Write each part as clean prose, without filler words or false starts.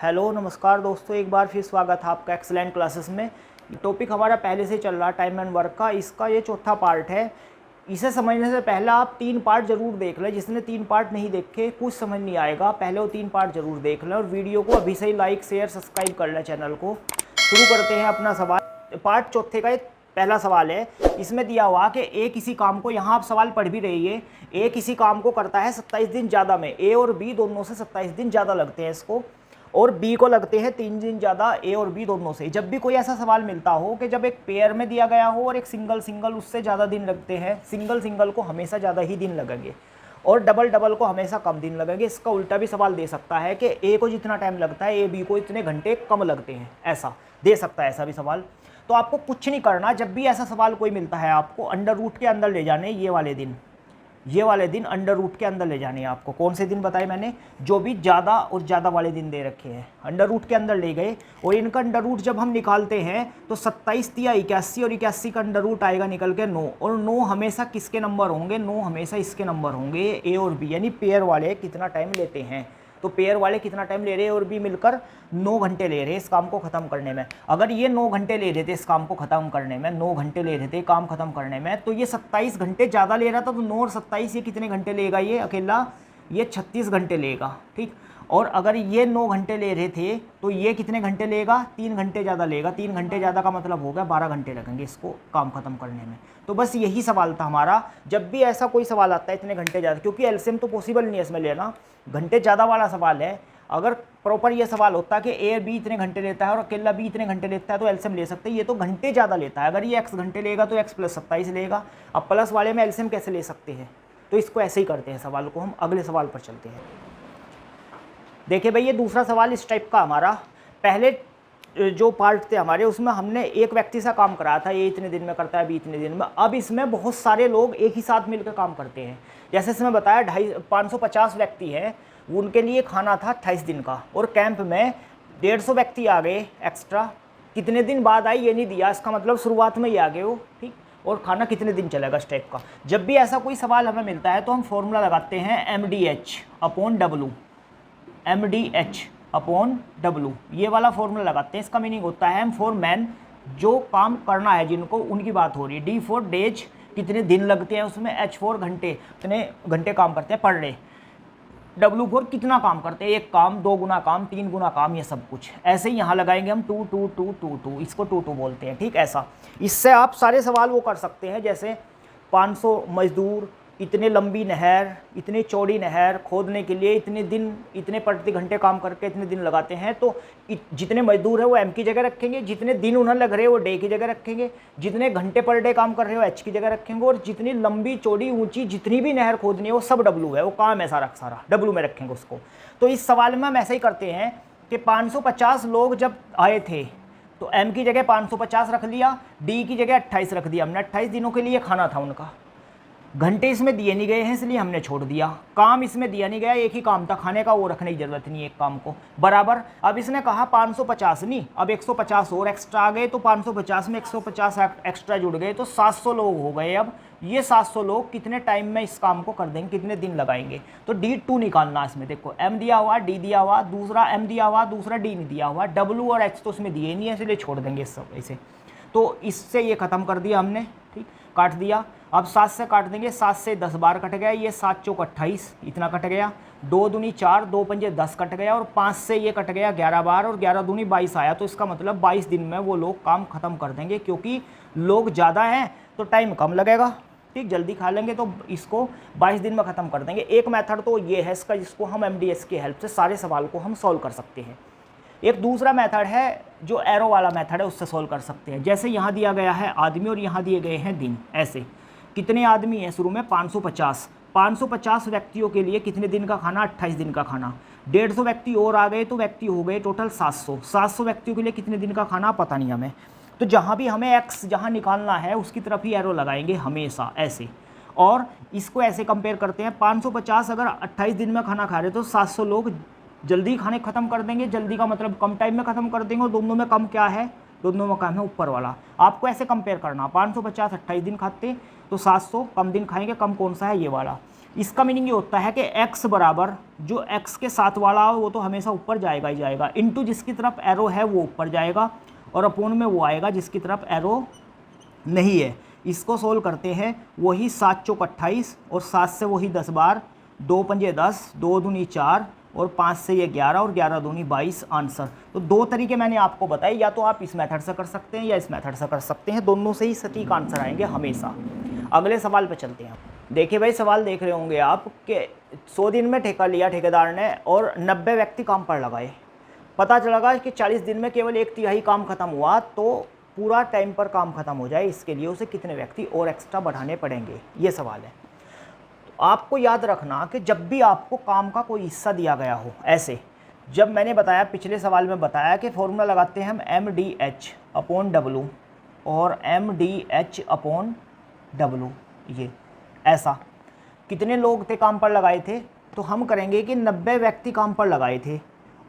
Hello नमस्कार दोस्तों, एक बार फिर स्वागत है आपका एक्सेलेंट क्लासेस में। टॉपिक हमारा पहले से चल रहा टाइम एंड वर्क का, इसका ये चौथा पार्ट है। इसे समझने से पहले आप 3 पार्ट जरूर देख लें। जिसने 3 पार्ट नहीं देखे कुछ समझ नहीं आएगा, पहले वो 3 पार्ट जरूर देख लें और वीडियो को अभी से ही लाइक शेयर सब्सक्राइब कर लें चैनल को। शुरू करते हैं अपना सवाल। पार्ट चौथे का पहला सवाल है। इसमें दिया हुआ कि ए किसी काम को, यहाँ आप सवाल पढ़ भी रहिए, ए किसी काम को करता है 27 दिन ज़्यादा में। ए और बी दोनों से 27 दिन ज़्यादा लगते हैं इसको, और बी को लगते हैं 3 दिन ज़्यादा ए और बी दोनों से। जब भी कोई ऐसा सवाल मिलता हो कि जब एक पेयर में दिया गया हो और एक सिंगल उससे ज़्यादा दिन लगते हैं, सिंगल को हमेशा ज़्यादा ही दिन लगेंगे और डबल को हमेशा कम दिन लगेंगे। इसका उल्टा भी सवाल दे सकता है कि ए को जितना टाइम लगता है ए बी को इतने घंटे कम लगते हैं, ऐसा दे सकता है ऐसा भी सवाल। तो आपको कुछ नहीं करना, जब भी ऐसा सवाल कोई मिलता है आपको अंडर रूट के अंदर ले जाने ये वाले दिन अंडर रूट के अंदर ले जाने हैं आपको। कौन से दिन बताए मैंने? जो भी ज़्यादा और ज़्यादा वाले दिन दे रखे हैं अंडर रूट के अंदर ले गए, और इनका अंडर रूट जब हम निकालते हैं तो 27 या 81 और 81 का अंडर रूट आएगा निकल के 9, और 9 हमेशा किसके नंबर होंगे? 9 हमेशा इसके नंबर होंगे, ए और बी, यानी पेयर वाले कितना टाइम लेते हैं। तो पेयर वाले कितना टाइम ले रहे हैं और भी मिलकर 9 घंटे ले रहे हैं इस काम को ख़त्म करने में। अगर ये 9 घंटे ले रहे थे इस काम को ख़त्म करने में, 9 घंटे ले रहे थे काम ख़त्म करने में, तो ये 27 घंटे ज़्यादा ले रहा था। तो 9 और 27 ये कितने घंटे लेगा? ये अकेला ये 36 घंटे लेगा, ठीक। और अगर ये 9 घंटे ले रहे थे तो ये कितने घंटे लेगा? 3 घंटे ज़्यादा लेगा। 3 घंटे ज़्यादा का मतलब हो गया 12 घंटे लगेंगे इसको काम ख़त्म करने में। तो बस यही सवाल था हमारा। जब भी ऐसा कोई सवाल आता है इतने घंटे ज़्यादा, क्योंकि एलसीएम तो पॉसिबल नहीं है इसमें लेना, घंटे ज़्यादा वाला सवाल है। अगर प्रॉपर ये सवाल होता कि ए बी इतने घंटे लेता है और अकेला बी इतने घंटे लेता है तो एलसीएम ले सकते हैं। ये तो घंटे ज़्यादा लेता है, अगर ये एक्स घंटे लेगा तो एक्स प्लस 27 लेगा। अब प्लस वाले में एलसीएम कैसे ले सकते हैं? तो इसको ऐसे ही करते हैं सवाल को। हम अगले सवाल पर चलते हैं। देखिए भाई, ये दूसरा सवाल इस टाइप का हमारा। पहले जो पार्ट थे हमारे उसमें हमने एक व्यक्ति से काम कराया था, ये इतने दिन में करता है, बी इतने दिन में। अब इसमें बहुत सारे लोग एक ही साथ मिलकर काम करते हैं। जैसे इसमें बताया 550 व्यक्ति हैं, उनके लिए खाना था 28 दिन का, और कैंप में 150 व्यक्ति आ गए एक्स्ट्रा। कितने दिन बाद आए ये नहीं दिया, इसका मतलब शुरुआत में ही आ गए वो, ठीक। और खाना कितने दिन चलेगा इस टाइप का। जब भी ऐसा कोई सवाल हमें मिलता है तो हम फॉर्मूला लगाते हैं MDH/W, MDH/W, ये वाला फॉर्मूला लगाते हैं। इसका मीनिंग होता है M फॉर मैन, जो काम करना है जिनको, उनकी बात हो रही है। D फॉर डेज, कितने दिन लगते हैं उसमें। H फॉर घंटे, कितने घंटे काम करते हैं पर डे। W फॉर कितना काम करते हैं, एक काम, 2 गुना काम, 3 गुना काम, ये सब कुछ। ऐसे ही यहाँ लगाएंगे हम 2 2 2 2 2, इसको 2 2 बोलते हैं, ठीक। ऐसा इससे आप सारे सवाल वो कर सकते हैं, जैसे 500 मजदूर, इतने लंबी नहर, इतनी चौड़ी नहर खोदने के लिए इतने दिन, इतने प्रति घंटे काम करके इतने दिन लगाते हैं। तो जितने मजदूर है वो एम की जगह रखेंगे, जितने दिन उन्हें लग रहे हैं वो डे की जगह रखेंगे, जितने घंटे पर डे काम कर रहे हो एच की जगह रखेंगे, और जितनी लंबी चौड़ी ऊंची जितनी भी नहर खोदनी है वो सब डब्लू है, वो काम है सारा डब्लू में रखेंगे उसको। तो इस सवाल में हम ऐसे ही करते हैं कि 550 लोग जब आए थे तो एम की जगह 550 रख लिया, डी की जगह 28 रख दिया हमने। 28 दिनों के लिए खाना था उनका। घंटे इसमें दिए नहीं गए हैं इसलिए हमने छोड़ दिया। काम इसमें दिया नहीं गया, एक ही काम था खाने का, वो रखने की जरूरत नहीं एक काम को, बराबर। अब इसने कहा 550 नहीं, अब 150 और एक्स्ट्रा आ गए, तो 550 में 150 एक्स्ट्रा जुड़ गए तो 700 लोग हो गए। अब ये 700 लोग कितने टाइम में इस काम को कर देंगे, कितने दिन लगाएंगे? तो D2 निकालना इसमें। देखो M दिया हुआ, D दिया हुआ, दूसरा M दिया हुआ, दूसरा D नहीं दिया हुआ, W और H तो उसमें दिए नहीं है इसलिए छोड़ देंगे इस सब ऐसे। तो इससे ये ख़त्म कर दिया हमने, ठीक, काट दिया। अब 7 से काट देंगे, 7 से 10 बार कट गया, ये 7 चौक 28 इतना कट गया, 2 दूनी 4, 2 पंजे 10 कट गया, और 5 से ये कट गया 11 बार, और 11 दूनी 22 आया। तो इसका मतलब 22 दिन में वो लोग काम ख़त्म कर देंगे, क्योंकि लोग ज़्यादा हैं तो टाइम कम लगेगा, ठीक, जल्दी खा लेंगे तो इसको 22 दिन में ख़त्म कर देंगे। एक मेथड तो ये है इसका, जिसको हम MDS की हेल्प से सारे सवाल को हम सॉल्व कर सकते हैं। एक दूसरा मेथड है जो एरो वाला मेथड है, उससे सॉल्व कर सकते हैं। जैसे यहाँ दिया गया है आदमी और यहाँ दिए गए हैं दिन। ऐसे कितने आदमी हैं शुरू में? 550 व्यक्तियों के लिए कितने दिन का खाना? 28 दिन का खाना। 150 व्यक्ति और आ गए तो व्यक्ति हो गए टोटल 700 व्यक्तियों के लिए कितने दिन का खाना? पता नहीं हमें। तो जहाँ भी हमें एक्स जहाँ निकालना है उसकी तरफ ही एरो लगाएंगे हमेशा ऐसे। और इसको ऐसे कंपेयर करते हैं, 550 अगर 28 दिन में खाना खा रहे तो 700 लोग जल्दी खाने ख़त्म कर देंगे। जल्दी का मतलब कम टाइम में ख़त्म कर देंगे, और दोनों में कम क्या है? दोनों में कम है ऊपर वाला। आपको ऐसे कंपेयर करना, 550 28 दिन खाते तो 700 कम दिन खाएंगे, कम कौन सा है? ये वाला। इसका मीनिंग ये होता है कि x बराबर जो x के साथ वाला हो वो तो हमेशा ऊपर जाएगा ही जाएगा, इनटू जिसकी तरफ एरो है वो ऊपर जाएगा, और अपोन में वो आएगा जिसकी तरफ एरो नहीं है। इसको सोल्व करते हैं, वही 7 चौक 28 और 7 से वही 10 बार, 2 पंजे 10, 2 दूनी 4 और 5 से ये 11 और 11 दूनी 22 आंसर। तो दो तरीके मैंने आपको बताए, या तो आप इस मेथड से कर सकते हैं या इस मेथड से कर सकते हैं, दोनों से ही सटीक आंसर आएंगे हमेशा। अगले सवाल पे चलते हैं। देखिए भाई, सवाल देख रहे होंगे आप कि 100 दिन में ठेका लिया ठेकेदार ने और 90 व्यक्ति काम पर लगाए। पता चला कि 40 दिन में केवल 1/3 काम खत्म हुआ, तो पूरा टाइम पर काम खत्म हो जाए इसके लिए उसे कितने व्यक्ति और एक्स्ट्रा बढ़ाने पड़ेंगे, ये सवाल है। तो आपको याद रखना कि जब भी आपको काम का कोई हिस्सा दिया गया हो, ऐसे जब मैंने बताया पिछले सवाल में बताया कि फॉर्मूला लगाते हैं हम MDH/W और MDH/W, ये ऐसा कितने लोग थे काम पर लगाए थे, तो हम करेंगे कि 90 व्यक्ति काम पर लगाए थे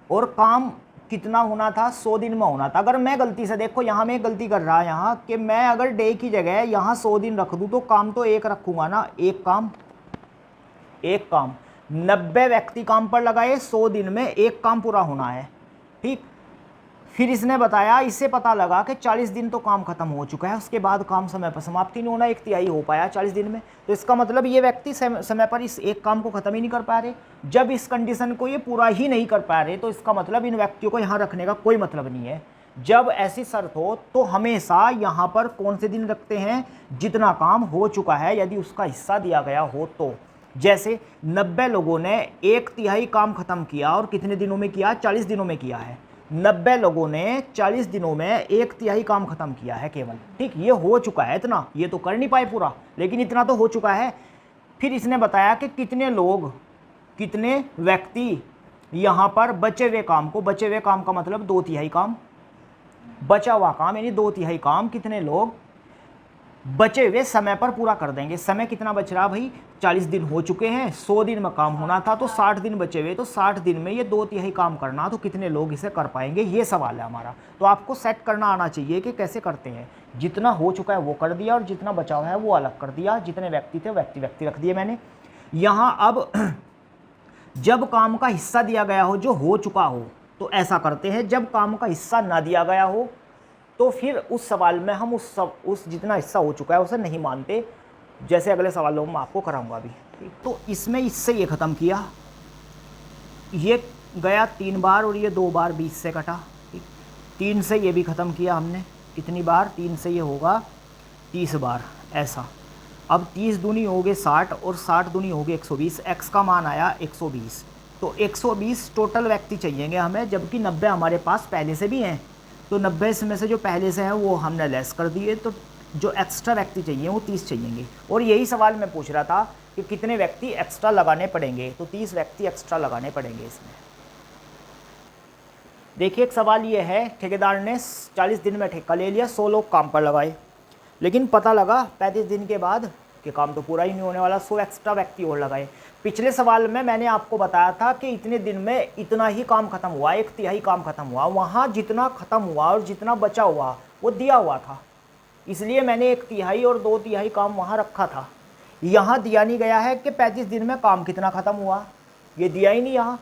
और काम कितना होना था, 100 दिन में होना था। अगर मैं गलती से, देखो यहाँ मैं गलती कर रहा यहाँ कि मैं अगर डे की जगह यहाँ 100 दिन रख दूँ तो काम तो एक रखूँगा ना, एक काम 90 व्यक्ति काम पर लगाए, 100 दिन में एक काम पूरा होना है, ठीक। फिर इसने बताया, इससे पता लगा कि 40 दिन तो काम खत्म हो चुका है, उसके बाद काम समय पर समाप्ति नहीं होना, 1/3 हो पाया 40 दिन में। तो इसका मतलब ये व्यक्ति समय पर इस एक काम को ख़त्म ही नहीं कर पा रहे। जब इस कंडीशन को ये पूरा ही नहीं कर पा रहे तो इसका मतलब इन व्यक्तियों को यहाँ रखने का कोई मतलब नहीं है। जब ऐसी शर्त हो तो हमेशा यहाँ पर कौन से दिन रखते हैं, जितना काम हो चुका है, यदि उसका हिस्सा दिया गया हो तो। जैसे 90 लोगों ने 1/3 काम खत्म किया और कितने दिनों में किया, 40 दिनों में किया है। 90 लोगों ने 40 दिनों में 1/3 काम खत्म किया है केवल, ठीक। ये हो चुका है इतना, ये तो कर नहीं पाए पूरा, लेकिन इतना तो हो चुका है। फिर इसने बताया कि कितने लोग, कितने व्यक्ति यहाँ पर बचे हुए काम को, बचे हुए काम का मतलब 2/3 काम, बचा हुआ काम यानी 2/3 काम कितने लोग बचे हुए समय पर पूरा कर देंगे। समय कितना बच रहा भाई, 40 दिन हो चुके हैं, 100 दिन में काम होना था तो 60 दिन बचे हुए, तो 60 दिन में ये 2/3 काम करना, तो कितने लोग इसे कर पाएंगे, ये सवाल है हमारा। तो आपको सेट करना आना चाहिए कि कैसे करते हैं। जितना हो चुका है वो कर दिया और जितना बचा हुआ है वो अलग कर दिया, जितने व्यक्ति थे व्यक्ति रख दिए मैंने यहाँ। अब जब काम का हिस्सा दिया गया हो जो हो चुका हो तो ऐसा करते हैं, जब काम का हिस्सा ना दिया गया हो तो फिर उस सवाल में हम उस जितना हिस्सा हो चुका है उसे नहीं मानते, जैसे अगले सवालों में आपको कराऊंगा अभी। तो इसमें इससे ये ख़त्म किया, ये गया 3 बार और ये 2 बार 20 से कटा, 3 से ये भी ख़त्म किया हमने, कितनी बार, 3 से ये होगा 30 बार ऐसा। अब 30 दूनी हो गए 60 और 60 दूनी हो गए 120, एक्स का मान आया 120। तो 120 टोटल व्यक्ति चाहिएंगे हमें, जबकि 90 हमारे पास पहले से भी हैं, तो 90 में से जो पहले से हैं वो हमने लेस कर दिए, तो जो एक्स्ट्रा व्यक्ति चाहिए वो 30 चाहिएंगे। और यही सवाल मैं पूछ रहा था कि कितने व्यक्ति एक्स्ट्रा लगाने पड़ेंगे, तो 30 व्यक्ति एक्स्ट्रा लगाने पड़ेंगे इसमें। देखिए एक सवाल ये है, ठेकेदार ने 40 दिन में ठेका ले लिया, 100 लोग काम पर लगाए, लेकिन पता लगा 35 दिन के बाद कि काम तो पूरा ही नहीं होने वाला, 100 एक्स्ट्रा व्यक्ति और लगाए। पिछले सवाल में मैंने आपको बताया था कि इतने दिन में इतना ही काम खत्म हुआ, 1/3 काम खत्म हुआ, वहाँ जितना खत्म हुआ और जितना बचा हुआ वो दिया हुआ था, इसलिए मैंने 1/3 और 2/3 काम वहाँ रखा था। यहाँ दिया नहीं गया है कि 35 दिन में काम कितना खत्म हुआ, ये दिया ही नहीं यहाँ।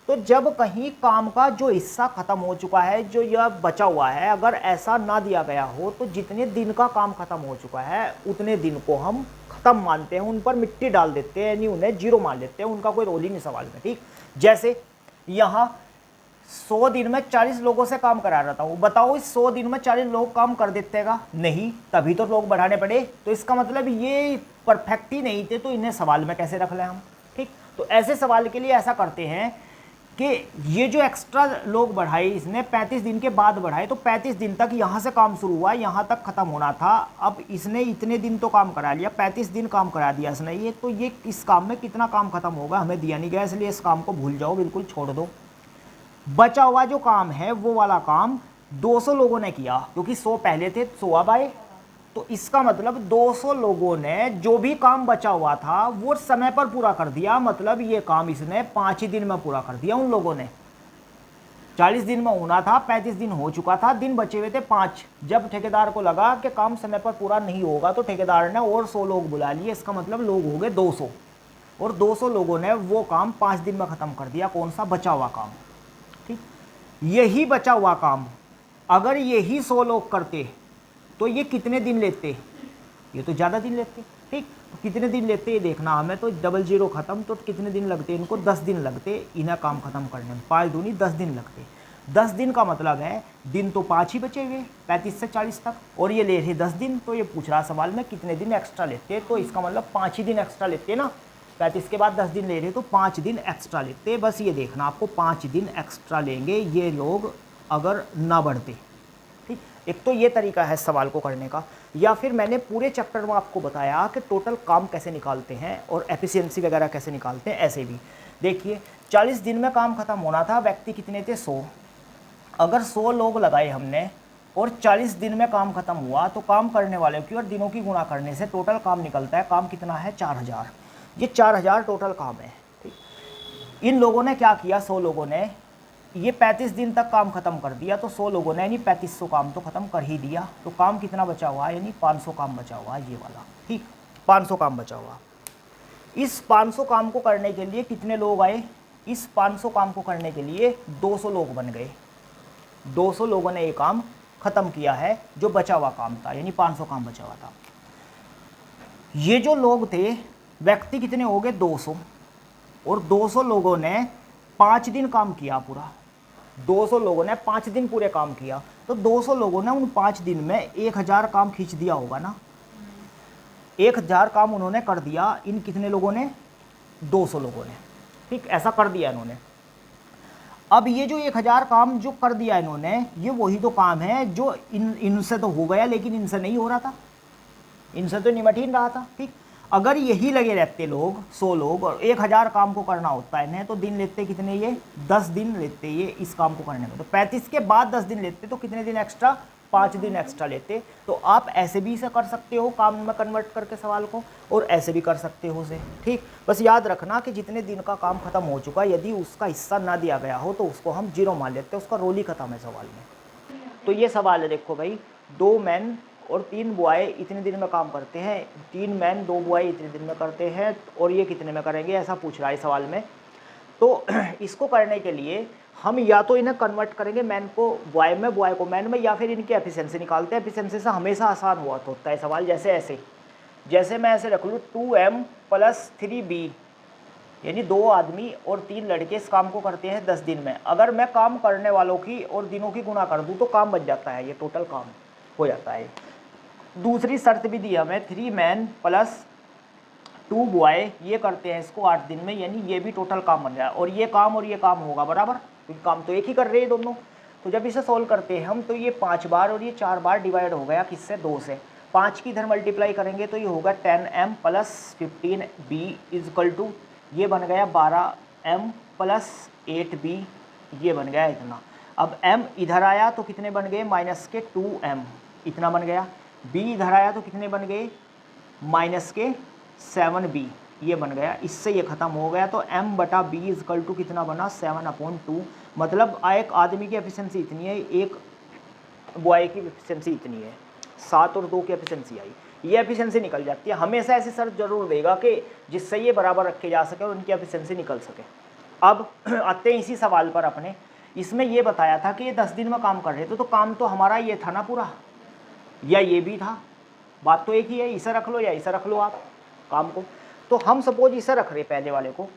तो जब कहीं काम का जो हिस्सा खत्म हो चुका है, जो यह बचा हुआ है, अगर ऐसा ना दिया गया हो तो जितने दिन का काम खत्म हो चुका है उतने दिन को हम खत्म मानते हैं, उन पर मिट्टी डाल देते हैं, यानी उन्हें जीरो मान लेते हैं, उनका कोई रोल ही नहीं सवाल में, ठीक। जैसे यहाँ 100 दिन में 40 लोगों से काम करा रहा था, वो बताओ इस 100 दिन में 40 लोग काम कर देतेगा नहीं, तभी तो लोग बढ़ाने पड़े। तो इसका मतलब ये परफेक्ट ही नहीं थे, तो इन्हें सवाल में कैसे रख लें हम, ठीक। तो ऐसे सवाल के लिए ऐसा करते हैं कि ये जो एक्स्ट्रा लोग बढ़ाए इसने 35 दिन के बाद बढ़ाए, तो 35 दिन तक यहाँ से काम शुरू हुआ, यहाँ तक ख़त्म होना था, अब इसने इतने दिन तो काम करा लिया, 35 दिन काम करा दिया इसने, ये तो ये इस काम में कितना काम खत्म होगा हमें दिया नहीं गया, इसलिए इस काम को भूल जाओ, बिल्कुल छोड़ दो। बचा हुआ जो काम है वो वाला काम 200 लोगों ने किया, क्योंकि 100 पहले थे, 100 अब आए, तो इसका मतलब 200 लोगों ने जो भी काम बचा हुआ था वो समय पर पूरा कर दिया, मतलब ये काम इसने 5 ही दिन में पूरा कर दिया उन लोगों ने। 40 दिन में होना था, 35 दिन हो चुका था, दिन बचे हुए थे 5। जब ठेकेदार को लगा कि काम समय पर पूरा नहीं होगा तो ठेकेदार ने और 100 लोग बुला लिए, इसका मतलब लोग हो गए 200। और 200 लोगों ने वो काम 5 दिन में ख़त्म कर दिया। कौन सा? बचा हुआ काम। ठीक, यही बचा हुआ काम अगर यही 100 लोग करते तो ये कितने दिन लेते? ये तो ज़्यादा दिन लेते। ठीक, कितने दिन लेते ये देखना हमें। तो 00 ख़त्म तो कितने दिन लगते? इनको 10 दिन लगते इन्हें काम ख़त्म करने में। 5 दूनी 10 दिन लगते। 10 दिन का मतलब है दिन तो 5 ही बचे हुए 35 से 40 तक, और ये ले रहे 10 दिन। तो ये पूछ रहा सवाल में कितने दिन एक्स्ट्रा लेते, तो इसका मतलब 5 ही दिन एक्स्ट्रा लेते ना। 35 के बाद 10 दिन ले रहे तो 5 दिन एक्स्ट्रा लेते। बस ये देखना आपको 5 दिन एक्स्ट्रा लेंगे ये लोग अगर ना बढ़ते। ठीक, एक तो ये तरीका है सवाल को करने का। या फिर मैंने पूरे चैप्टर में आपको बताया कि टोटल काम कैसे निकालते हैं और एफिशिएंसी वगैरह कैसे निकालते हैं। ऐसे भी देखिए 40 दिन में काम खत्म होना था, व्यक्ति कितने थे? 100। अगर 100 लोग लगाए हमने और 40 दिन में काम खत्म हुआ तो काम करने वालों की और दिनों की गुणा करने से टोटल काम निकलता है। काम कितना है? 4000। ये 4000 टोटल काम है। ठीक, इन लोगों ने क्या किया? 100 लोगों ने ये 35 दिन तक काम खत्म कर दिया। तो 100 लोगों ने यानी 3500 काम तो खत्म कर ही दिया। तो काम कितना बचा हुआ? यानी 500 काम बचा हुआ ये वाला। ठीक, 500 काम बचा हुआ। इस 500 काम को करने के लिए कितने लोग आए? इस 500 काम को करने के लिए 200 लोग बन गए। 200 लोगों ने ये काम खत्म किया है जो बचा हुआ काम था, यानी 500 काम बचा हुआ था। ये जो लोग थे व्यक्ति कितने हो गए? 200। और 200 लोगों ने 5 दिन काम किया पूरा। 200 लोगों ने 5 दिन पूरे काम किया। तो 200 लोगों ने उन 5 दिन में 1000 काम खींच दिया होगा ना। 1000 काम उन्होंने कर दिया। इन कितने लोगों ने? 200 लोगों ने। ठीक, ऐसा कर दिया इन्होंने। अब ये जो 1000 काम जो कर दिया इन्होंने, ये वही तो काम है जो इनसे तो हो गया, लेकिन इनसे नहीं हो रहा था, इनसे तो निमट ही रहा था। ठीक, अगर यही लगे रहते लोग 100 लोग और 1000 काम को करना होता है इन्हें, तो दिन लेते कितने? ये 10 दिन लेते ये इस काम को करने में। तो 35 के बाद 10 दिन लेते तो कितने दिन एक्स्ट्रा? 5 दिन एक्स्ट्रा लेते। तो आप ऐसे भी इसे कर सकते हो काम में कन्वर्ट करके सवाल को, और ऐसे भी कर सकते हो उसे। ठीक, बस याद रखना कि जितने दिन का काम खत्म हो चुका यदि उसका हिस्सा ना दिया गया हो तो उसको हम 0 मान लेते हैं, उसका रोल ही खत्म है सवाल में। तो ये सवाल है, देखो भाई, 2 मैन और 3 बॉय इतने दिन में काम करते हैं। 3 मैन 2 बॉय इतने दिन में करते हैं, और ये कितने में करेंगे, ऐसा पूछ रहा है सवाल में। तो इसको करने के लिए हम या तो इन्हें कन्वर्ट करेंगे मैन को बॉय में, बॉय को मैन में, या फिर इनकी एफिशिएंसी निकालते हैं। एफिशिएंसी से हमेशा आसान हुआ होता है सवाल। जैसे ऐसे, जैसे मैं ऐसे रख लूँ 2m + 3b, यानी 2 आदमी और 3 लड़के इस काम को करते हैं 10 दिन में। अगर मैं काम करने वालों की और दिनों की गुणा कर दूँ तो काम बन जाता है, ये टोटल काम हो जाता है। दूसरी शर्त भी दी हमें, 3 मैन + 2 बॉय ये करते हैं इसको 8 दिन में, यानी ये भी टोटल काम बन जाए। और ये काम होगा बराबर, क्योंकि काम तो एक ही कर रहे हैं दोनों। तो जब इसे सोल्व करते हैं हम तो ये 5 बार और ये 4 बार डिवाइड हो गया किससे? 2 से। 5 की इधर मल्टीप्लाई करेंगे तो ये होगा 10m + 15b = ये बन गया 12m + 8b, ये बन गया इतना। अब m इधर आया तो कितने बन गए? -2m, इतना बन गया। b इधर आया तो कितने बन गए? -7b, ये बन गया। इससे ये खत्म हो गया। तो m/b = कितना बना? 7/2। मतलब एक आदमी की एफिशिएंसी इतनी है, एक बॉय की एफिशिएंसी इतनी है। 7 और 2 की एफिशिएंसी आई, ये एफिशिएंसी निकल जाती है। हमेशा ऐसी शर्त जरूर देगा कि जिससे ये बराबर रखे जा सके और उनकी एफिशिएंसी निकल सके। अब आते हैं इसी सवाल पर अपने। इसमें ये बताया था कि ये 10 दिन में काम कर रहे थे, तो काम तो हमारा ये था ना पूरा, या ये भी था, बात तो एक ही है। इसे रख लो या इसे रख लो आप काम को। तो हम सपोज इसे रख रहे पहले वाले को।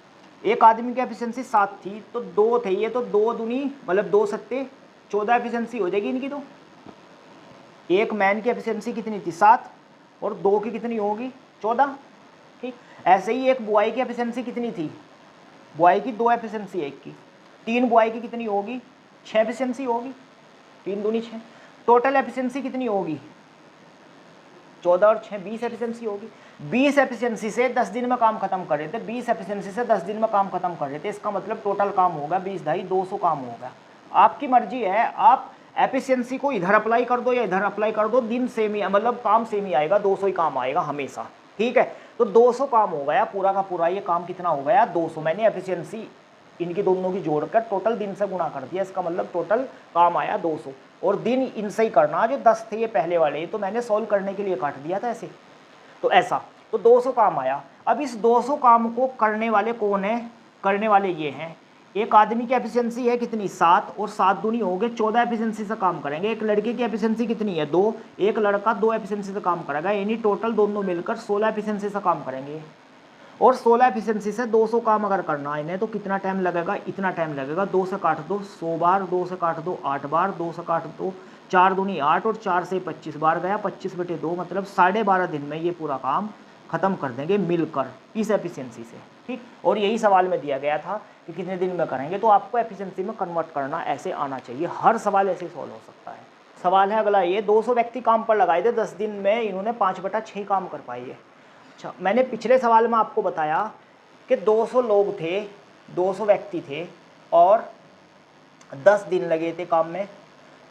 एक आदमी की एफिशिएंसी 7 थी तो 2 थे ये, तो 2 दूनी मतलब 2 सत्ते 14 एफिशिएंसी हो जाएगी इनकी। तो एक मैन की एफिशिएंसी कितनी थी? 7, और 2 की कितनी होगी? 14। ठीक, ऐसे ही एक बॉय की एफिशिएंसी कितनी थी? बॉय की 2 एफिशिएंसी है एक की। 3 बॉय की कितनी होगी? 6 एफिशिएंसी होगी। 3 दूनी 6। टोटल एफिशिएंसी कितनी होगी? 14 और 6 20 एफिशिएंसी होगी। 20 एफिशिएंसी से 10 दिन में काम खत्म कर रहे थे। 20 एफिशिएंसी से 10 दिन में काम खत्म कर रहे थे। इसका मतलब टोटल काम होगा 20 ढाई 200 काम होगा। आपकी मर्जी है, आप एफिशिएंसी को इधर अप्लाई कर दो या इधर अप्लाई कर दो, दिन सेम ही, मतलब काम सेम ही आएगा, 200 ही काम आएगा हमेशा। ठीक है, तो 200 काम हो गया पूरा का पूरा। ये काम कितना हो गया? 200। मैंने एफिशिएंसी इनकी दोनों की जोड़कर टोटल दिन से गुणा कर दिया। इसका मतलब टोटल काम आया 200। और दिन इनसे ही करना, जो 10 थे ये पहले वाले, तो मैंने सॉल्व करने के लिए काट दिया था ऐसे। तो ऐसा, तो 200 काम आया। अब इस 200 काम को करने वाले कौन है? करने वाले ये हैं। एक आदमी की एफिशिएंसी है कितनी? 7, और 7 दूनी हो गए 14 एफिशिएंसी से काम करेंगे। एक लड़के की एफिशिएंसी कितनी है? 2, एक लड़का 2 एफिशिएंसी से काम करेगा, यानी टोटल दोनों मिलकर 16 एफिशिएंसी से काम करेंगे। और 16 एफिशिएंसी से 200 काम अगर करना है इन्हें तो कितना टाइम लगेगा? इतना टाइम लगेगा। 2 से काट दो 100 बार, 2 से काट दो 8 बार, 2 से काट दो 4 दूनी 8, और 4 से 25 बार गया, 25/2, मतलब 12.5 दिन में ये पूरा काम ख़त्म कर देंगे मिलकर इस एफिशिएंसी से। ठीक, और यही सवाल में दिया गया था कि कितने दिन में करेंगे, तो आपको एफिशिएंसी में कन्वर्ट करना ऐसे आना चाहिए। हर सवाल ऐसे सॉल्व हो सकता है। सवाल है अगला ये, 200 व्यक्ति काम पर लगाए थे, 10 दिन में इन्होंने 5/6 काम कर पाई है। अच्छा, मैंने पिछले सवाल में आपको बताया कि 200 लोग थे, 200 व्यक्ति थे और 10 दिन लगे थे काम में,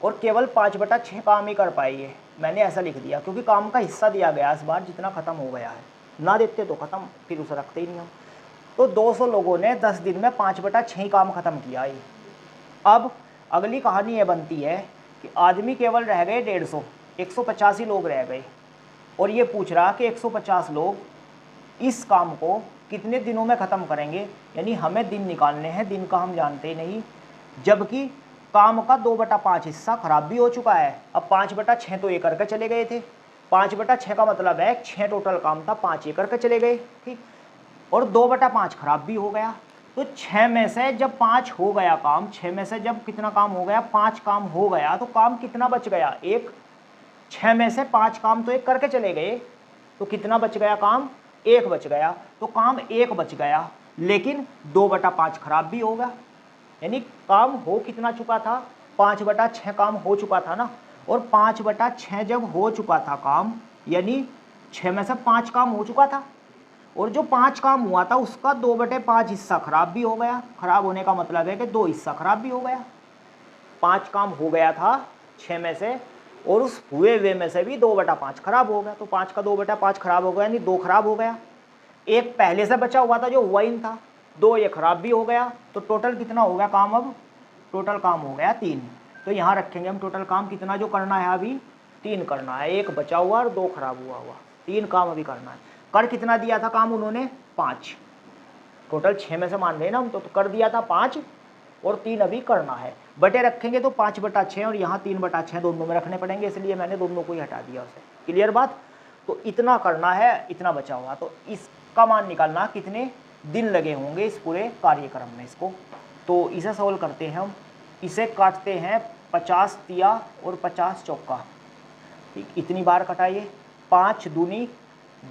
और केवल 5/6 काम ही कर पाई है। मैंने ऐसा लिख दिया क्योंकि काम का हिस्सा दिया गया इस बार जितना ख़त्म हो गया है, ना देते तो ख़त्म, फिर उसे रखते ही नहीं हम। तो 200 लोगों ने 10 दिन में 5/6 काम ख़त्म किया है। अब अगली कहानी ये बनती है कि आदमी केवल रह गए 150, 185 लोग रह गए, और ये पूछ रहा कि 150 लोग इस काम को कितने दिनों में ख़त्म करेंगे, यानी हमें दिन निकालने हैं, दिन का हम जानते ही नहीं, जबकि काम का 2/5 हिस्सा खराब भी हो चुका है। अब 5/6 तो ये करके चले गए थे, 5/6 का मतलब है 6 टोटल काम था, 5 ये करके चले गए। ठीक, और 2/5 खराब भी हो गया। तो 6 में से जब 5 हो गया काम, 6 में से जब कितना काम हो गया? 5 काम हो गया, तो काम कितना बच गया? 1। 6 में से 5 काम तो एक करके चले गए, तो कितना बच गया? काम 1 बच गया। तो काम 1 बच गया, लेकिन 2/5 खराब भी होगा, यानी काम हो कितना चुका था? 5/6 काम हो चुका था ना, और 5/6 जब हो चुका था काम, यानी 6 में से 5 काम हो चुका था, और जो 5 काम हुआ था उसका 2/5 हिस्सा खराब भी हो गया। खराब होने का मतलब है कि 2 हिस्सा खराब भी हो गया। 5 काम हो गया था 6 में से, और उस हुए वे में से भी 2/5 खराब हो गया, तो 5 का 2/5 खराब हो गया, यानी 2 खराब हो गया। एक पहले से बचा हुआ था जो हुआ ही था, 2 ये खराब भी हो गया, तो टोटल कितना हो गया काम? अब टोटल काम हो गया 3। तो यहाँ रखेंगे हम टोटल काम कितना जो करना है, अभी 3 करना है। 1 बचा हुआ और 2 खराब हुआ 3 काम अभी करना है। कर कितना दिया था काम उन्होंने? 5। टोटल 6 में से मान रहे ना हम, तो कर दिया था 5, और 3 अभी करना है। बटे रखेंगे तो 5/6 और यहाँ 3/6 दोनों में रखने पड़ेंगे, इसलिए मैंने दोनों को ही हटा दिया उसे। क्लियर बात? तो इतना करना है, इतना बचा हुआ, तो इसका मान निकालना कितने दिन लगे होंगे इस पूरे कार्यक्रम में इसको। तो इसे सॉल्व करते हैं हम। इसे काटते हैं 50 तिया और 50 चौका। ठीक, इतनी बार कटाइए। 5 दूनी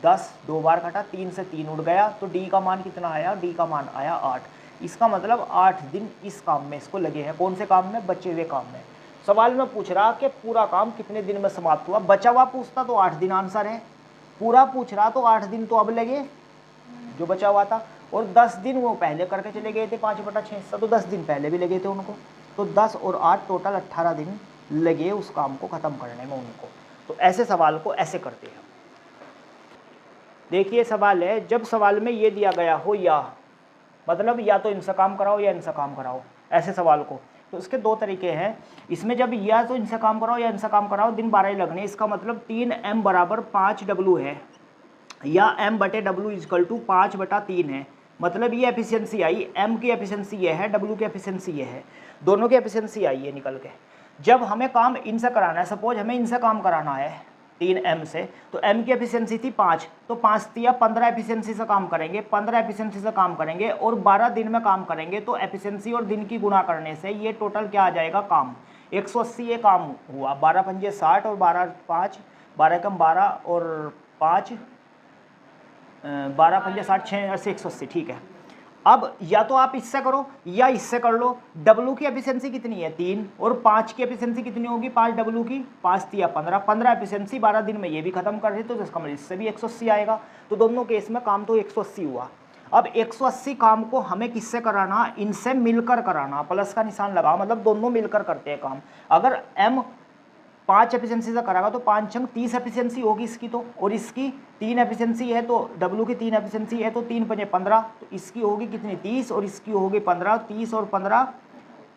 10, 2 बार कटा, 3 से 3 उड़ गया, तो डी का मान कितना आया? डी का मान आया 8। इसका मतलब 8 दिन इस काम में इसको लगे हैं। कौन से काम में? बचे हुए काम में। सवाल में पूछ रहा कि पूरा काम कितने दिन में समाप्त हुआ। बचा हुआ पूछता तो 8 दिन आंसर है, पूरा पूछ रहा तो 8 दिन तो अब लगे जो बचा हुआ था, और 10 दिन वो पहले करके चले गए थे 5/6 हिस्सा, तो 10 दिन पहले भी लगे थे उनको, तो 10 और 8 टोटल 18 दिन लगे उस काम को ख़त्म करने में उनको। तो ऐसे सवाल को ऐसे करते हैं। देखिए सवाल है, जब सवाल में ये दिया गया हो या, मतलब या तो इनसे काम कराओ या इनसे काम कराओ, ऐसे सवाल को, तो इसके 2 तरीके हैं। इसमें जब या तो इनसे काम कराओ या इनसे काम कराओ, दिन 12 ही लगने, इसका मतलब 3m बराबर 5w है, या m/w = 5/3 है। मतलब ये एफिशिएंसी आई, m की एफिशिएंसी ये है, w की एफिशिएंसी ये है, दोनों की एफिशिएंसी आई है निकल के। जब हमें काम इनसे कराना है, सपोज हमें इनसे काम कराना है 3m से, तो m की एफिशिएंसी थी 5, तो 5 तिया 15 एफिशिएंसी से काम करेंगे, 15 एफिशिएंसी से काम करेंगे और 12 दिन में काम करेंगे, तो एफिशिएंसी और दिन की गुणा करने से ये टोटल क्या आ जाएगा? काम 180 ये काम हुआ। 12 पंजे 60 और 12 5, 12 कम 12 और 5, 12 पंजे 60, 6 से 180। ठीक है, अब या तो आप इससे करो या इससे कर लो। W की एफिशिएंसी कितनी है? 3, और 5 की एफिशिएंसी कितनी होगी? 5 W की, 5 तिया 15, 15 एफिशिएंसी 12 दिन में ये भी खत्म कर रहे, तो इसका मतलब इससे भी 180 आएगा। तो दोनों केस में काम तो 180 हुआ। अब 180 काम को हमें किससे कराना? इनसे मिलकर कराना, प्लस का निशान लगाओ, मतलब दोनों मिलकर करते हैं काम। अगर m 5 एफिशिएंसी से कराएगा तो 5 अंक 30 एफिशिएंसी होगी इसकी, तो और इसकी 3 एफिशिएंसी है, तो W की 3 एफिशिएंसी है, तो 3 पंजे 15, तो इसकी होगी कितनी? 30, और इसकी होगी 15, 30 और 15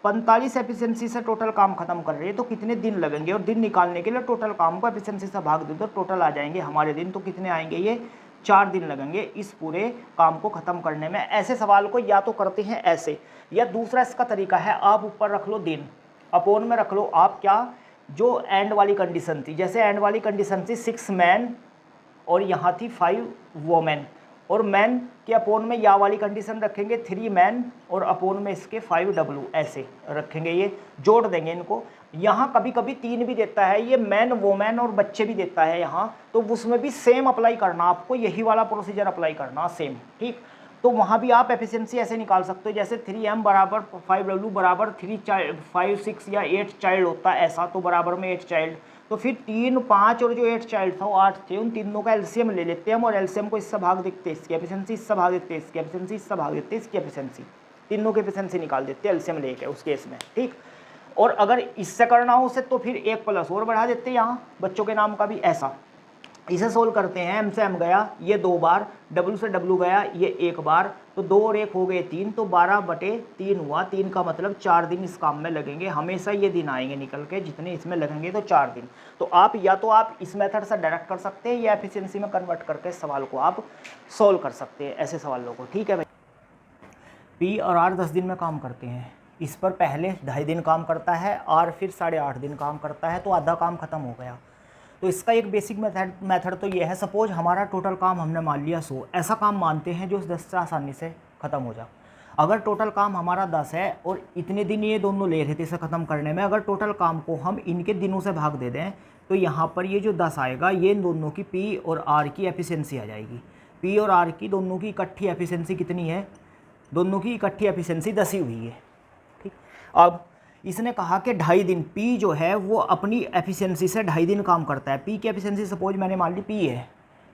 45 एफिशिएंसी से टोटल काम खत्म कर रही है। तो कितने दिन लगेंगे? और दिन निकालने के लिए टोटल काम को एफिशिएंसी से भाग दे, तो टोटल आ जाएंगे हमारे दिन। तो कितने आएंगे? ये 4 दिन लगेंगे इस पूरे काम को ख़त्म करने में। ऐसे सवाल को या तो करते हैं ऐसे, या दूसरा इसका तरीका है आप ऊपर रख लो दिन, अपोन में रख लो आप क्या, जो एंड वाली कंडीशन थी। जैसे एंड वाली कंडीशन थी 6 मैन और यहाँ थी 5 वोमेन, और मैन के अपोन में या वाली कंडीशन रखेंगे 3 मैन और अपोन में इसके 5 डब्लू, ऐसे रखेंगे, ये जोड़ देंगे इनको। यहाँ कभी कभी 3 भी देता है, ये मैन वोमेन और बच्चे भी देता है यहाँ, तो उसमें भी सेम अप्लाई करना, आपको यही वाला प्रोसीजर अप्लाई करना सेम, ठीक। तो वहाँ भी आप एफिशिएंसी ऐसे निकाल सकते हो, जैसे 3m बराबर 5w बराबर 3 चाइल्ड 5 6 या 8 चाइल्ड होता है ऐसा, तो बराबर में 8 चाइल्ड, तो फिर 3 5 और जो 8 चाइल्ड था वो 8 थे, उन तीनों का एलसीएम ले लेते हैं हम, और एलसीएम को इससे भाग देते हैं इसकी एफिशिएंसी, इससे भाग देते हैं इसकी एफिशिएंसी, इससे भाग देते हैं इसकी एफिशिएंसी, तीनों की एफिशिएंसी निकाल देते हैं एलसीएम लेके उस केस में, ठीक। और अगर इससे करना हो उसे तो फिर 1 प्लस और बढ़ा देते हैं यहाँ बच्चों के नाम का भी, ऐसा। इसे सोल्व करते हैं, m से m गया ये 2 बार, w से w गया ये 1 बार, तो 2 और 1 हो गए 3, तो 12/3 हुआ। 3 का मतलब 4 दिन इस काम में लगेंगे, हमेशा ये दिन आएंगे निकल के, जितने इसमें लगेंगे तो 4 दिन। तो आप या तो आप इस मेथड से डायरेक्ट कर सकते हैं, या एफिशिएंसी में कन्वर्ट करके सवाल को आप सोल्व कर सकते हैं, ऐसे सवालों को, ठीक है भाई। P और R 10 दिन में काम करते हैं, इस पर पहले 2.5 दिन काम करता है, R फिर 8.5 दिन काम करता है, तो आधा काम खत्म हो गया। तो इसका एक बेसिक मेथड तो ये है, सपोज हमारा टोटल काम हमने मान लिया 100, ऐसा काम मानते हैं जो 10 से आसानी से ख़त्म हो जाए। अगर टोटल काम हमारा 10 है और इतने दिन ये दोनों ले रहे थे इसे ख़त्म करने में, अगर टोटल काम को हम इनके दिनों से भाग दे दें तो यहाँ पर ये जो 10 आएगा, ये इन दोनों की P और R की एफिशिएंसी आ जाएगी। P और R की दोनों की इकट्ठी एफिशिएंसी कितनी है, दोनों की इकट्ठी एफिशिएंसी 10 ही हुई है, ठीक। अब इसने कहा कि 2.5 दिन P जो है वो अपनी एफिशिएंसी से 2.5 दिन काम करता है। P की एफिशिएंसी सपोज मैंने मान ली P है,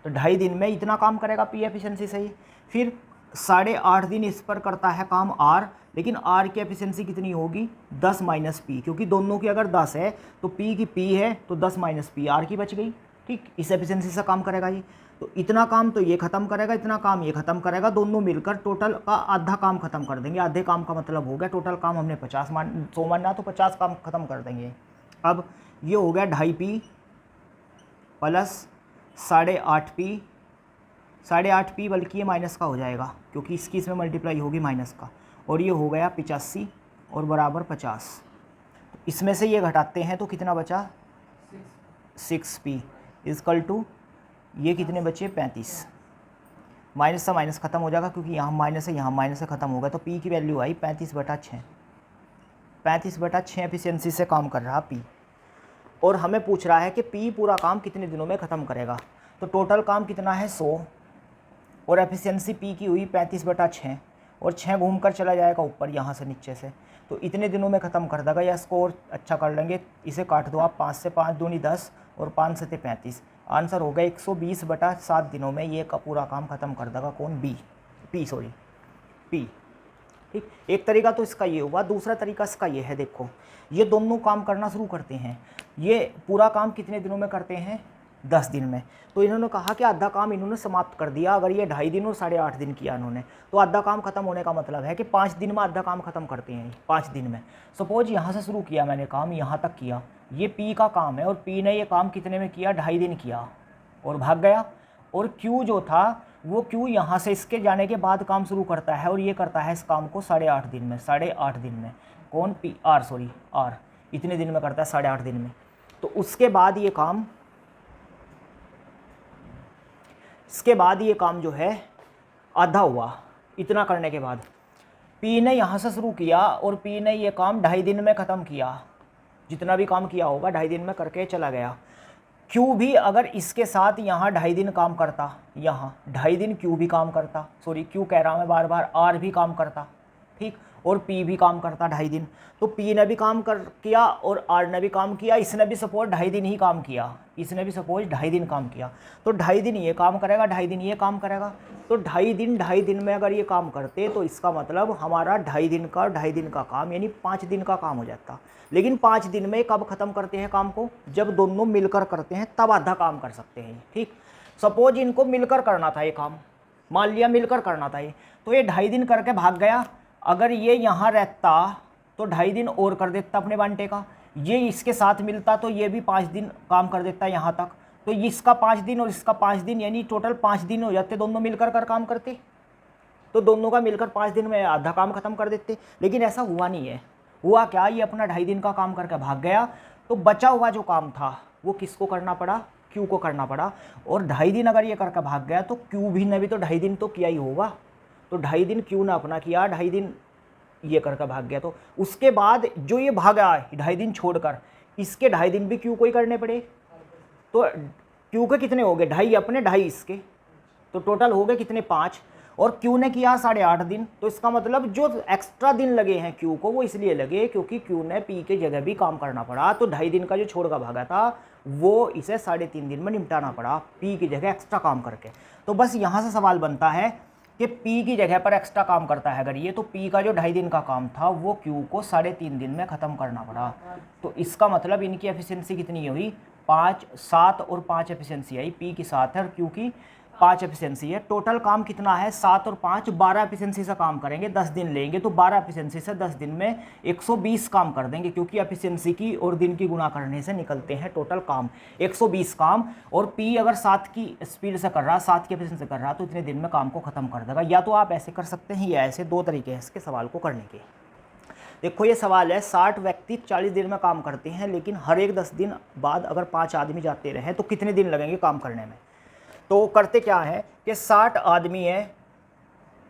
तो 2.5 दिन में इतना काम करेगा P एफिशिएंसी से ही। फिर 8.5 दिन इस पर करता है काम R, लेकिन R की एफिशिएंसी कितनी होगी 10 - P, क्योंकि दोनों की अगर 10 है तो P की P है तो 10 - P R की बच गई, ठीक। इस एफिशिएंसी से काम करेगा ये, तो इतना काम तो ये ख़त्म करेगा, इतना काम ये ख़त्म करेगा, दोनों मिलकर टोटल का आधा काम ख़त्म कर देंगे। आधे काम का मतलब हो गया, टोटल काम हमने 100 मानना, तो 50 काम ख़त्म कर देंगे। अब ये हो गया 2.5 P प्लस 8.5 P, 8.5 P बल्कि ये माइनस का हो जाएगा क्योंकि इसकी इसमें मल्टीप्लाई होगी माइनस का, और ये हो गया 85 और बराबर 50। इसमें से ये घटाते हैं तो कितना बचा 6P इजकल टू ये कितने बचे 35, माइनस से माइनस ख़त्म हो जाएगा क्योंकि यहाँ माइनस है यहाँ माइनस से ख़त्म होगा, तो P की वैल्यू आई 35/6, 35/6 एफिशिएंसी से काम कर रहा P। और हमें पूछ रहा है कि P पूरा काम कितने दिनों में ख़त्म करेगा, तो टोटल काम कितना है 100 और एफिशिएंसी P की हुई 35/6, और 6 घूम कर चला जाएगा ऊपर यहाँ से नीचे से, तो इतने दिनों में ख़त्म कर देगा। या इसको और अच्छा कर लेंगे, इसे काट दो आप, 5 से 5 दूनी 10 और 5 से 35, आंसर हो गया 120/7 दिनों में ये का पूरा काम ख़त्म कर देगा। कौन P, ठीक। एक तरीका तो इसका ये हुआ, दूसरा तरीका इसका ये है, देखो ये दोनों काम करना शुरू करते हैं, ये पूरा काम कितने दिनों में करते हैं 10 दिन में, तो इन्होंने कहा कि आधा काम इन्होंने समाप्त कर दिया। अगर ये 2.5 दिन और 8.5 दिन किया इन्होंने, तो आधा काम खत्म होने का मतलब है कि 5 दिन में आधा काम खत्म करते हैं 5 दिन में। सपोज यहाँ से शुरू किया मैंने काम, यहाँ तक किया, ये P का काम है और P ने ये काम कितने में किया 2.5 दिन किया और भाग गया, और Q जो था वो Q यहाँ से इसके जाने के बाद काम शुरू करता है और ये करता है इस काम को 8.5 दिन में, 8.5 दिन में। कौन R इतने दिन में करता है 8.5 दिन में। तो उसके बाद ये काम, इसके बाद ये काम जो है आधा हुआ, इतना करने के बाद P ने यहाँ से शुरू किया और P ने ये काम 2.5 दिन में ख़त्म किया, जितना भी काम किया होगा 2.5 दिन में करके चला गया। Q भी अगर इसके साथ यहाँ 2.5 दिन काम करता, यहाँ 2.5 दिन Q भी काम करता, Q कह रहा हूँ मैं बार बार, R भी काम करता, ठीक, और P भी काम करता 2.5 दिन। तो P ने भी काम किया और R ने भी काम किया, इसने भी सपोज 2.5 दिन ही काम किया, इसने भी सपोज 2.5 दिन काम किया, तो 2.5 दिन ये काम करेगा, 2.5 दिन ये काम करेगा। तो 2.5 दिन में अगर ये काम करते तो इसका मतलब हमारा 2.5 दिन का काम यानी 5 दिन का काम हो जाता। लेकिन 5 दिन में कब ख़त्म करते हैं काम को, जब दोनों मिलकर करते हैं तब आधा काम कर सकते हैं, ठीक। सपोज इनको मिलकर करना था ये काम, मान लिया मिलकर करना था ये, तो ये 2.5 दिन करके भाग गया। अगर ये यहाँ रहता तो 2.5 दिन और कर देता अपने बांटे का, ये इसके साथ मिलता तो ये भी 5 दिन काम कर देता यहाँ तक, तो इसका 5 दिन और इसका 5 दिन, यानी टोटल 5 दिन हो जाते दोनों मिलकर कर काम करते, तो दोनों का मिलकर 5 दिन में आधा काम खत्म कर देते। लेकिन ऐसा हुआ नहीं है। हुआ क्या, ये अपना 2.5 दिन का काम करके भाग गया, तो बचा हुआ जो काम था वो किसको करना पड़ा, क्यू को करना पड़ा। और 2.5 दिन अगर ये करके भाग गया तो क्यू भी ने भी तो 2.5 दिन तो किया ही होगा, तो 2.5 दिन क्यू ने अपना किया, 2.5 दिन ये करके भाग गया। तो उसके बाद जो ये भागा 2.5 दिन छोड़कर, इसके 2.5 दिन भी क्यू को ही करने पड़े। तो क्यू के कितने हो गए, 2.5 अपने 2.5 इसके, तो टोटल हो गए कितने 5। और क्यू ने किया 8.5 दिन। तो इसका मतलब जो एक्स्ट्रा दिन लगे हैं क्यू को वो इसलिए लगे क्योंकि क्यू ने पी के जगह भी काम करना पड़ा। तो 2.5 दिन का जो छोड़ का भागा था वो इसे 3.5 दिन में निपटाना पड़ा, पी की जगह एक्स्ट्रा काम करके। तो बस यहाँ से सवाल बनता है कि पी की जगह पर एक्स्ट्रा काम करता है अगर ये, तो पी का जो 2.5 दिन का काम था वो क्यू को 3.5 दिन में ख़त्म करना पड़ा। तो इसका मतलब इनकी एफिशिएंसी कितनी हुई, 5, 7 और 5 एफिशिएंसी आई। पी की 7 है और क्यू की 5 एफिशिएंसी है। टोटल काम कितना है, 7 और 5, 12 एफिशिएंसी से काम करेंगे, 10 दिन लेंगे। तो 12 एफिशिएंसी से 10 दिन में 120 काम कर देंगे, क्योंकि एफिशिएंसी की और दिन की गुणा करने से निकलते हैं टोटल काम 120 काम। और पी अगर 7 की स्पीड से कर रहा, 7 की एफिशिएंसी से कर रहा, तो इतने दिन में काम को ख़त्म कर देगा। या तो आप ऐसे कर सकते हैं या ऐसे, 2 तरीके हैं इसके सवाल को करने के। देखो ये सवाल है, 60 व्यक्ति 40 दिन में काम करते हैं, लेकिन हर एक 10 दिन बाद अगर 5 आदमी जाते रहे तो कितने दिन लगेंगे काम करने में। तो करते क्या है कि 60 आदमी है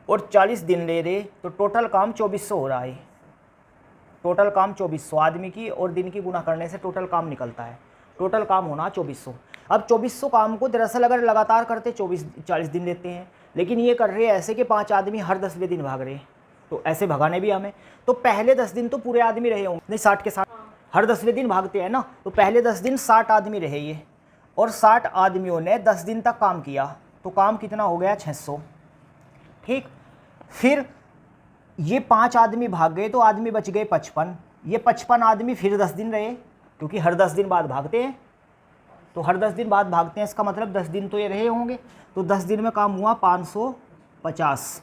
और 40 दिन ले रहे, तो टोटल काम 2400 हो रहा है। टोटल काम 2400 आदमी की और दिन की गुना करने से टोटल काम निकलता है। टोटल काम होना 2400। अब 2400 काम को दरअसल अगर लगातार करते 40 दिन लेते हैं, लेकिन ये कर रहे हैं ऐसे कि 5 आदमी हर 10वें दिन भाग रहे हैं, तो ऐसे भगाने भी हमें। तो पहले 10 दिन तो पूरे आदमी रहे होंगे, नहीं 60 के 60 हर 10वें दिन भागते हैं ना, तो पहले 10 दिन 60 आदमी रहे ये, और 60 आदमियों ने 10 दिन तक काम किया, तो काम कितना हो गया 600। ठीक, फिर ये 5 आदमी भाग गए तो आदमी बच गए 55। ये 55 आदमी फिर 10 दिन रहे, क्योंकि हर 10 दिन बाद भागते हैं, तो हर 10 दिन बाद भागते हैं, इसका मतलब 10 दिन तो ये रहे होंगे। तो 10 दिन में काम हुआ 550।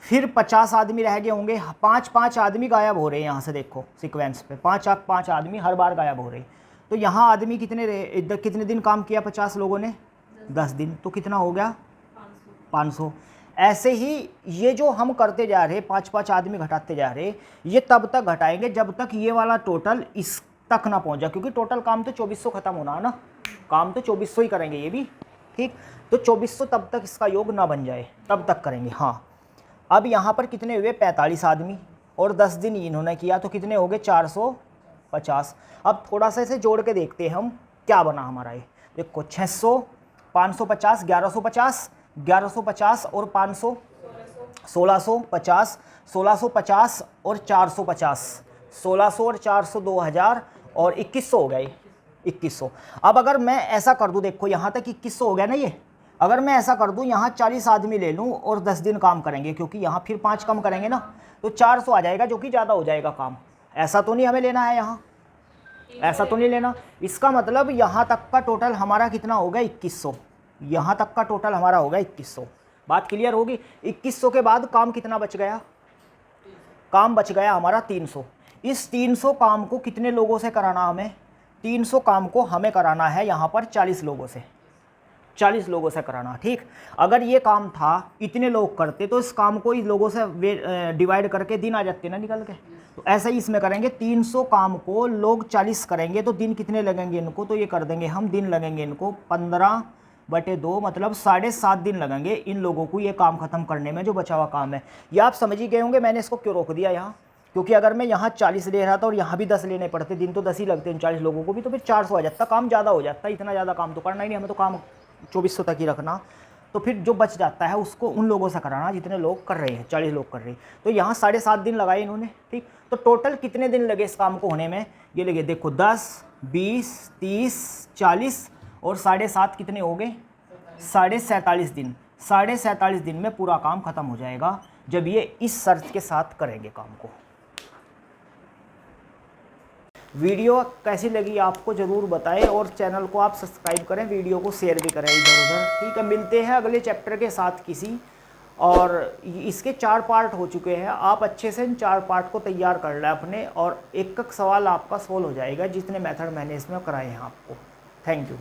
फिर 50 आदमी रह गए होंगे, 5 आदमी गायब हो रहे हैं यहाँ से, देखो सीक्वेंस पे 5 आदमी हर बार गायब हो रहे हैं। तो यहाँ आदमी कितने रहे, इधर कितने दिन काम किया 50 लोगों ने, 10 दिन, तो कितना हो गया 500। ऐसे ही ये जो हम करते जा रहे 5 आदमी घटाते जा रहे, ये तब तक घटाएंगे जब तक ये वाला टोटल इस तक ना पहुँचा, क्योंकि टोटल काम तो 2400 ख़त्म होना है ना, काम तो 2400 ही करेंगे ये भी। ठीक, तो 2400 तब तक इसका योग ना बन जाए तब तक करेंगे। हाँ, अब यहाँ पर कितने हुए 45 आदमी और 10 दिन इन्होंने किया, तो कितने हो गए 450। अब थोड़ा सा इसे जोड़ के देखते हैं हम क्या बना हमारा ये। देखो 600, 550, 1150, 1150 और 500, 1650, 1650 और 450, 1600 और 400 2000 और 2100 हो गए 2100। अब अगर मैं ऐसा कर दूं, देखो यहाँ तक 2100 हो गया ना ये, अगर मैं ऐसा कर दूं यहाँ 40 आदमी ले लूं और 10 दिन काम करेंगे, क्योंकि यहाँ फिर 5 कम करेंगे ना, तो 400 आ जाएगा, जो कि ज़्यादा हो जाएगा काम। ऐसा तो नहीं हमें लेना है यहाँ, ऐसा तो नहीं लेना। इसका मतलब यहाँ तक का टोटल हमारा कितना होगा 2100, यहाँ तक का टोटल हमारा होगा 2100। बात क्लियर होगी। 2100 के बाद काम कितना बच गया, काम बच गया हमारा 300। इस 300 काम को कितने लोगों से कराना हमें, 300 काम को हमें कराना है यहाँ पर 40 लोगों से, 40 लोगों से कराना। ठीक, अगर ये काम था इतने लोग करते तो इस काम को इन लोगों से डिवाइड करके दिन आ जाते ना निकल के, तो ऐसा ही इसमें करेंगे। 300 काम को लोग 40 करेंगे तो दिन कितने लगेंगे इनको, तो ये कर देंगे हम, दिन लगेंगे इनको 15/2, मतलब 7.5 दिन लगेंगे इन लोगों को ये काम खत्म करने में, जो बचा हुआ काम है। ये आप समझ ही गए होंगे मैंने इसको क्यों रोक दिया यहाँ, क्योंकि अगर मैं यहाँ 40 ले रहा था और यहाँ भी 10 लेने पड़ते, दिन तो 10 ही लगते हैं 40 लोगों को भी, तो फिर 400 आ जाता, काम ज़्यादा हो जाता। इतना ज़्यादा काम तो करना ही नहीं, हमें तो काम 2400 तक ही रखना। तो फिर जो बच जाता है उसको उन लोगों से कराना जितने लोग कर रहे हैं, 40 लोग कर रहे हैं। तो यहाँ 7.5 दिन लगाए इन्होंने। ठीक, तो टोटल कितने दिन लगे इस काम को होने में, ये लगे देखो 10, 20, 30, 40 और 7.5 कितने हो गए 47.5 दिन। 47.5 दिन में पूरा काम खत्म हो जाएगा, जब ये इस शर्त के साथ करेंगे काम को। वीडियो कैसी लगी आपको ज़रूर बताएं, और चैनल को आप सब्सक्राइब करें, वीडियो को शेयर भी करें इधर उधर। ठीक है, मिलते हैं अगले चैप्टर के साथ किसी, और इसके 4 पार्ट हो चुके हैं। आप अच्छे से इन 4 पार्ट को तैयार कर लें अपने, और एक एक सवाल आपका सोल्व हो जाएगा जितने मेथड मैंने इसमें कराए हैं आपको। Thank you.